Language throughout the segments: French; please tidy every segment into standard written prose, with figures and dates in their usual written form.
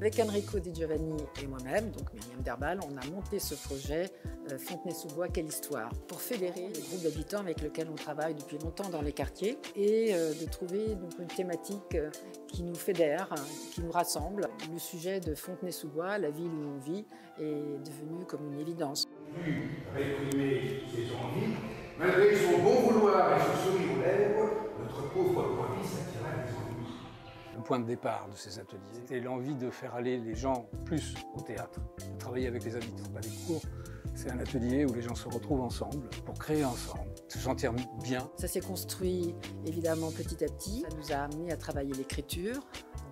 Avec Enrico Di Giovanni et moi-même, donc Myriam Derbal, on a monté ce projet Fontenay-sous-Bois, quelle histoire, pour fédérer le groupe d'habitants avec lequel on travaille depuis longtemps dans les quartiers et de trouver donc, une thématique qui nous fédère, qui nous rassemble. Le sujet de Fontenay-sous-Bois, la ville où on vit, est devenu comme une évidence. Réprimer ses envies, malgré son bon vouloir et son sourire aux lèvres, notre pauvre province attira les ennuis. Le point de départ de ces ateliers, c'était l'envie de faire aller les gens plus au théâtre, de travailler avec les habitants, pas des cours. C'est un atelier où les gens se retrouvent ensemble pour créer ensemble, se sentir bien. Ça s'est construit évidemment petit à petit. Ça nous a amené à travailler l'écriture.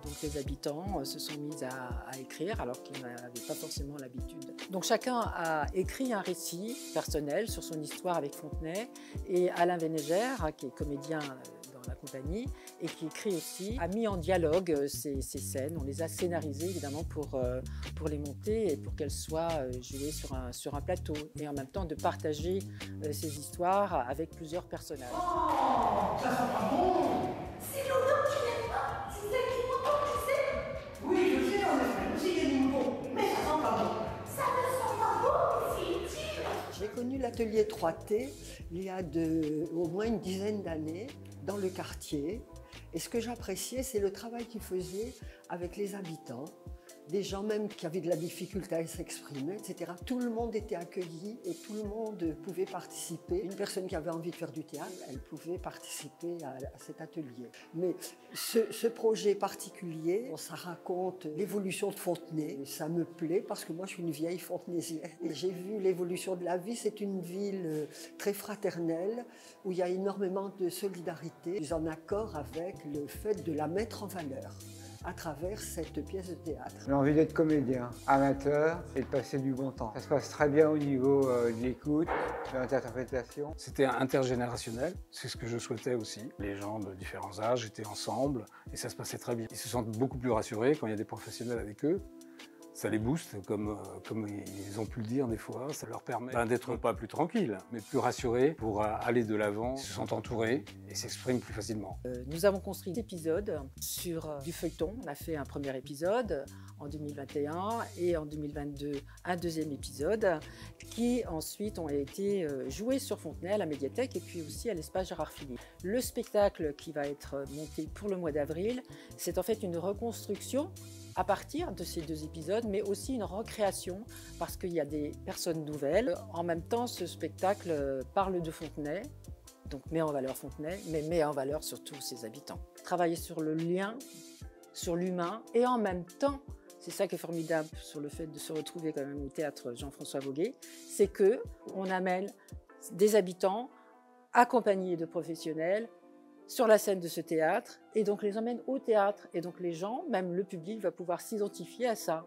Donc les habitants se sont mis à écrire alors qu'ils n'avaient pas forcément l'habitude. Donc chacun a écrit un récit personnel sur son histoire avec Fontenay. Et Alain Vénégère, qui est comédien dans la compagnie et qui écrit aussi, a mis en dialogue ces scènes. On les a scénarisées évidemment pour les monter et pour qu'elles soient jouées sur un plateau. Et en même temps de partager ces histoires avec plusieurs personnages. Oh, ça sent pas bon! C'est l'odeur que tu n'aimes pas! C'est celle qui m'entend, tu sais! Oui, je sais, en effet, aussi il y a du mouton, mais ça sent pas bon. Ça ne sent pas bon, c'est utile! J'ai connu l'atelier 3T il y a au moins une dizaine d'années dans le quartier. Et ce que j'appréciais, c'est le travail qu'ils faisaient avec les habitants, des gens même qui avaient de la difficulté à s'exprimer, etc. Tout le monde était accueilli et tout le monde pouvait participer. Une personne qui avait envie de faire du théâtre, elle pouvait participer à cet atelier. Mais ce projet particulier, ça raconte l'évolution de Fontenay. Ça me plaît parce que moi, je suis une vieille fontenaisienne. Et j'ai vu l'évolution de la vie. C'est une ville très fraternelle où il y a énormément de solidarité. Je suis en accord avec le fait de la mettre en valeur à travers cette pièce de théâtre. J'ai envie d'être comédien, amateur et de passer du bon temps. Ça se passe très bien au niveau de l'écoute, de l'interprétation. C'était intergénérationnel, c'est ce que je souhaitais aussi. Les gens de différents âges étaient ensemble et ça se passait très bien. Ils se sentent beaucoup plus rassurés quand il y a des professionnels avec eux. Ça les booste, comme ils ont pu le dire des fois. Ça leur permet d'être pas plus tranquilles, mais plus rassurés pour aller de l'avant. Ils se sentent entourés et s'expriment plus facilement. Nous avons construit des épisodes sur du feuilleton. On a fait un premier épisode en 2021 et en 2022 un deuxième épisode qui ensuite ont été joués sur Fontenay à la médiathèque et puis aussi à l'espace Gérard Philippe. Le spectacle qui va être monté pour le mois d'avril, c'est en fait une reconstruction à partir de ces deux épisodes, mais aussi une recréation, parce qu'il y a des personnes nouvelles. En même temps, ce spectacle parle de Fontenay, donc met en valeur Fontenay, mais met en valeur surtout ses habitants. Travailler sur le lien, sur l'humain, et en même temps, c'est ça qui est formidable sur le fait de se retrouver quand même au théâtre Jean-François Voguet, c'est qu'on amène des habitants accompagnés de professionnels sur la scène de ce théâtre, et donc les emmène au théâtre. Et donc les gens, même le public, va pouvoir s'identifier à ça.